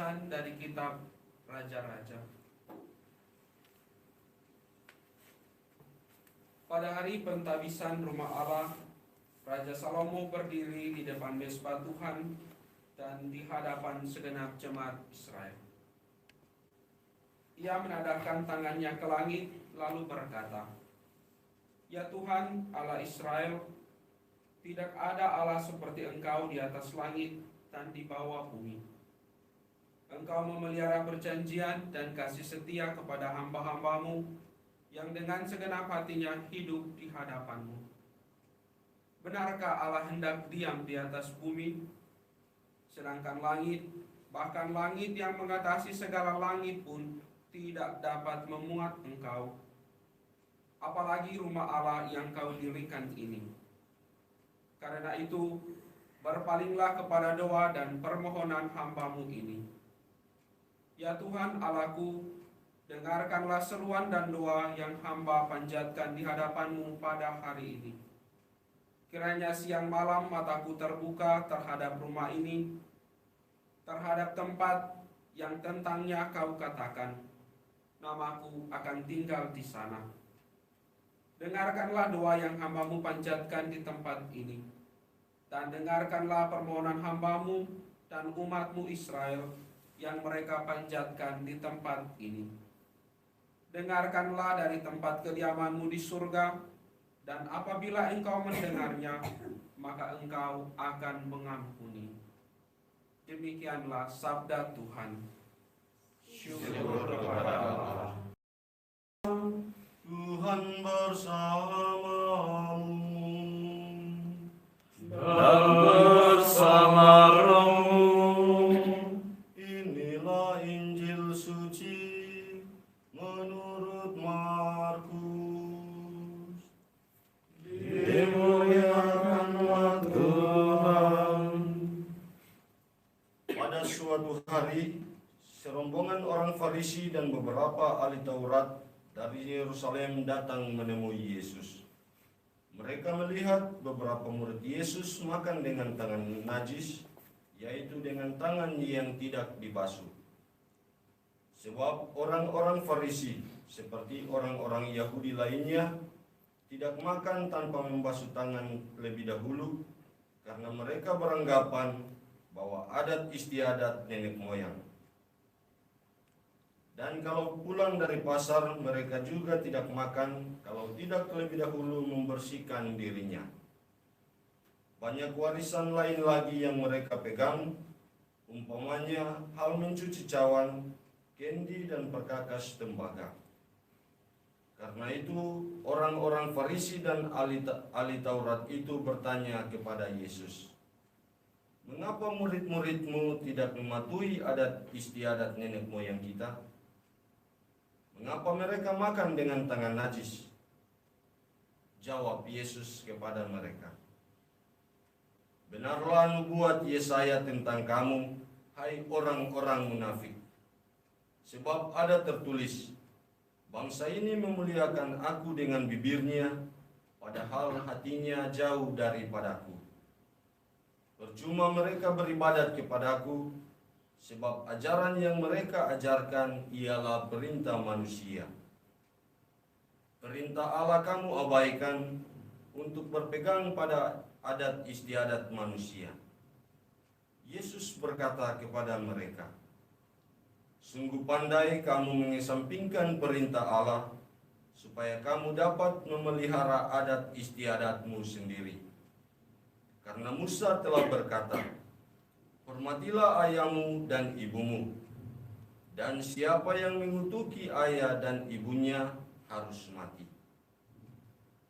Bacaan dari kitab Raja-Raja. Pada hari pentabisan rumah Allah, Raja Salomo berdiri di depan mezbah Tuhan dan di hadapan segenap jemaat Israel. Ia menadahkan tangannya ke langit lalu berkata, "Ya Tuhan, Allah Israel, tidak ada Allah seperti Engkau di atas langit dan di bawah bumi. Engkau memelihara perjanjian dan kasih setia kepada hamba-hambamu yang dengan segenap hatinya hidup di hadapan-Mu. Benarkah Allah hendak diam di atas bumi, sedangkan langit, bahkan langit yang mengatasi segala langit pun tidak dapat memuat Engkau? Apalagi rumah Allah yang Kau dirikan ini. Karena itu, berpalinglah kepada doa dan permohonan hamba-Mu ini. Ya Tuhan Allahku, dengarkanlah seruan dan doa yang hamba panjatkan di hadapan-Mu pada hari ini. Kiranya siang malam mataku terbuka terhadap rumah ini, terhadap tempat yang tentangnya Kau katakan, namaku akan tinggal di sana. Dengarkanlah doa yang hamba-Mu panjatkan di tempat ini, dan dengarkanlah permohonan hamba-Mu dan umat-Mu Israel yang mereka panjatkan di tempat ini. Dengarkanlah dari tempat kediaman-Mu di surga, dan apabila Engkau mendengarnya, maka Engkau akan mengampuni." Demikianlah sabda Tuhan. Syukur kepada Allah. Tuhan bersamamu dan bersama rohmu. Inilah Injil suci menurut Markus. Dimuliakanlah Tuhan. Pada suatu hari, serombongan orang Farisi dan beberapa ahli Taurat dari Yerusalem datang menemui Yesus. Mereka melihat beberapa murid Yesus makan dengan tangan najis, yaitu dengan tangan yang tidak dibasuh. Sebab orang-orang Farisi, seperti orang-orang Yahudi lainnya, tidak makan tanpa membasuh tangan lebih dahulu, karena mereka beranggapan bahwa adat istiadat nenek moyang. Dan kalau pulang dari pasar, mereka juga tidak makan kalau tidak terlebih dahulu membersihkan dirinya. Banyak warisan lain lagi yang mereka pegang, umpamanya hal mencuci cawan, kendi, dan perkakas tembaga. Karena itu, orang-orang Farisi dan ahli Taurat itu bertanya kepada Yesus, "Mengapa murid-murid-Mu tidak mematuhi adat istiadat nenek moyang kita? Mengapa mereka makan dengan tangan najis?" Jawab Yesus kepada mereka, "Benarlah nubuat Yesaya tentang kamu, hai orang-orang munafik. Sebab ada tertulis, bangsa ini memuliakan Aku dengan bibirnya, padahal hatinya jauh daripadaku. Percuma mereka beribadat kepadaku, sebab ajaran yang mereka ajarkan ialah perintah manusia. Perintah Allah kamu abaikan untuk berpegang pada adat istiadat manusia." Yesus berkata kepada mereka, "Sungguh pandai kamu mengesampingkan perintah Allah, supaya kamu dapat memelihara adat istiadatmu sendiri. Karena Musa telah berkata, hormatilah ayahmu dan ibumu, dan siapa yang mengutuki ayah dan ibunya harus mati.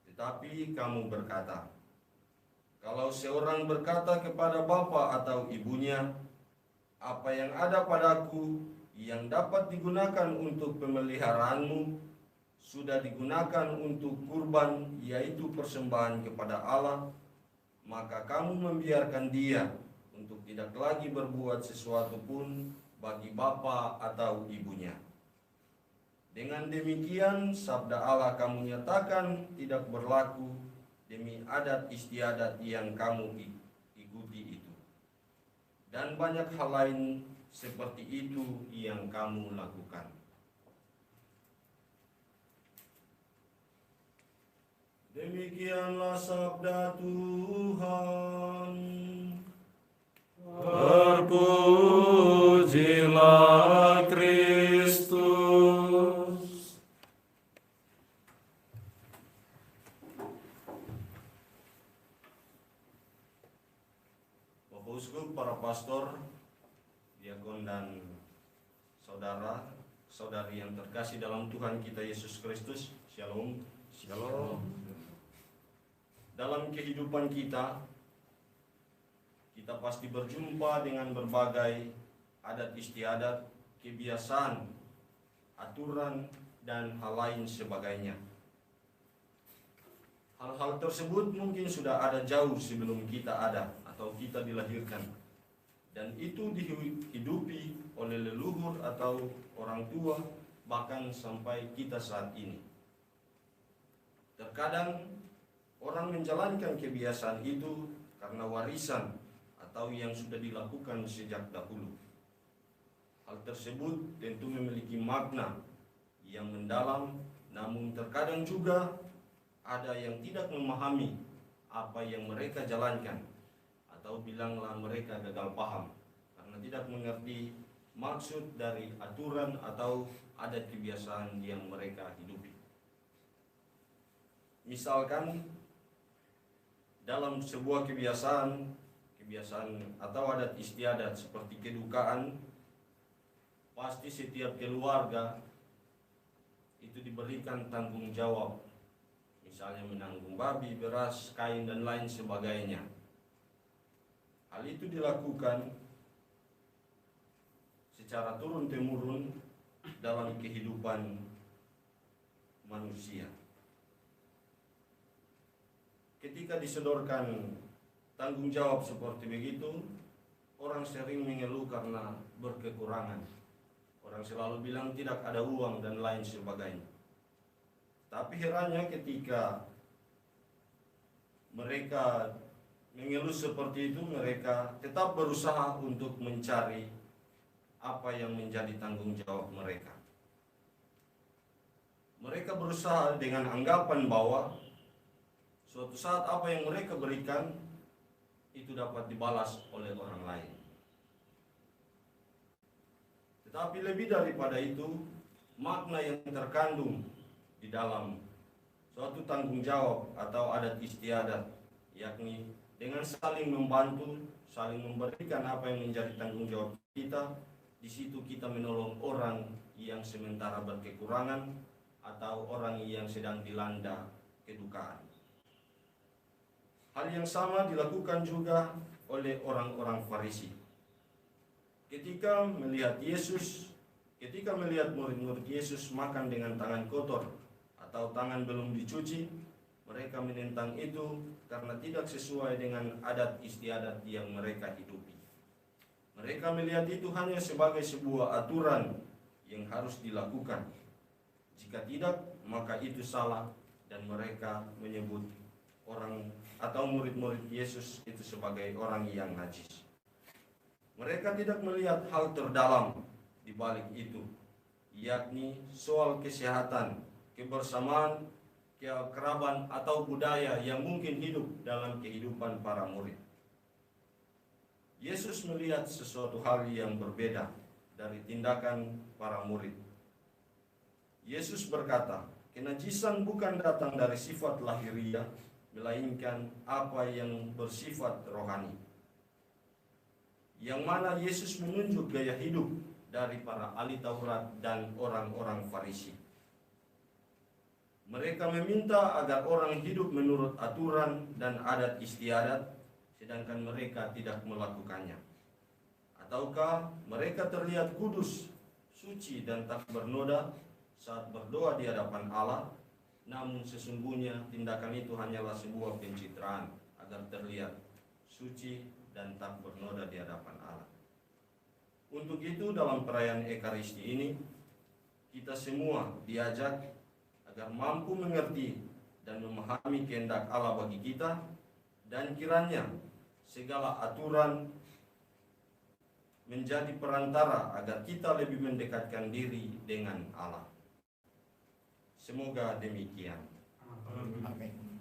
Tetapi kamu berkata, kalau seorang berkata kepada bapa atau ibunya, apa yang ada padaku yang dapat digunakan untuk pemeliharaanmu, sudah digunakan untuk kurban, yaitu persembahan kepada Allah, maka kamu membiarkan dia untuk tidak lagi berbuat sesuatu pun bagi bapa atau ibunya. Dengan demikian, sabda Allah kamu nyatakan tidak berlaku demi adat istiadat yang kamu ikuti itu. Dan banyak hal lain seperti itu yang kamu lakukan. Demikianlah sabda Tuhan. Terpujilah Kristus. Bapak Uskup, para pastor, diakon dan saudara-saudari yang terkasih dalam Tuhan kita Yesus Kristus, Shalom. Shalom. Dalam kehidupan kita pasti berjumpa dengan berbagai adat istiadat, kebiasaan, aturan, dan hal lain sebagainya. Hal-hal tersebut mungkin sudah ada jauh sebelum kita ada atau kita dilahirkan, dan itu dihidupi oleh leluhur atau orang tua, bahkan sampai kita saat ini. Terkadang orang menjalankan kebiasaan itu karena warisan atau yang sudah dilakukan sejak dahulu. Hal tersebut tentu memiliki makna yang mendalam, namun terkadang juga ada yang tidak memahami apa yang mereka jalankan, atau bilanglah mereka gagal paham karena tidak mengerti maksud dari aturan atau adat kebiasaan yang mereka hidupi. Misalkan dalam sebuah kebiasaan atau adat istiadat seperti kedukaan, pasti setiap keluarga itu diberikan tanggung jawab, misalnya menanggung babi, beras, kain, dan lain sebagainya. Hal itu dilakukan secara turun-temurun dalam kehidupan manusia. Ketika disodorkan tanggung jawab seperti begitu, orang sering mengeluh karena berkekurangan. Orang selalu bilang tidak ada uang dan lain sebagainya. Tapi herannya ketika mereka mengeluh seperti itu, mereka tetap berusaha untuk mencari apa yang menjadi tanggung jawab mereka. Mereka berusaha dengan anggapan bahwa suatu saat apa yang mereka berikan itu dapat dibalas oleh orang lain. Tetapi lebih daripada itu, makna yang terkandung di dalam suatu tanggung jawab atau adat istiadat, yakni dengan saling membantu, saling memberikan apa yang menjadi tanggung jawab kita, di situ kita menolong orang yang sementara berkekurangan atau orang yang sedang dilanda kedukaan. Hal yang sama dilakukan juga oleh orang-orang Farisi. Ketika melihat murid-murid Yesus makan dengan tangan kotor atau tangan belum dicuci, mereka menentang itu karena tidak sesuai dengan adat istiadat yang mereka hidupi. Mereka melihat itu hanya sebagai sebuah aturan yang harus dilakukan. Jika tidak, maka itu salah, dan mereka menyebut orang atau murid-murid Yesus itu sebagai orang yang najis. Mereka tidak melihat hal terdalam di balik itu, yakni soal kesehatan, kebersamaan, keakraban atau budaya yang mungkin hidup dalam kehidupan para murid. Yesus melihat sesuatu hal yang berbeda dari tindakan para murid. Yesus berkata, kenajisan bukan datang dari sifat lahiriah, melainkan apa yang bersifat rohani. Yang mana Yesus menunjuk gaya hidup dari para ahli Taurat dan orang-orang Farisi. Mereka meminta agar orang hidup menurut aturan dan adat istiadat, sedangkan mereka tidak melakukannya. Ataukah mereka terlihat kudus, suci, dan tak bernoda saat berdoa di hadapan Allah, namun sesungguhnya tindakan itu hanyalah sebuah pencitraan agar terlihat suci dan tak bernoda di hadapan Allah. Untuk itu dalam perayaan Ekaristi ini, kita semua diajak agar mampu mengerti dan memahami kehendak Allah bagi kita, dan kiranya segala aturan menjadi perantara agar kita lebih mendekatkan diri dengan Allah. Semoga demikian. Amin. Amin.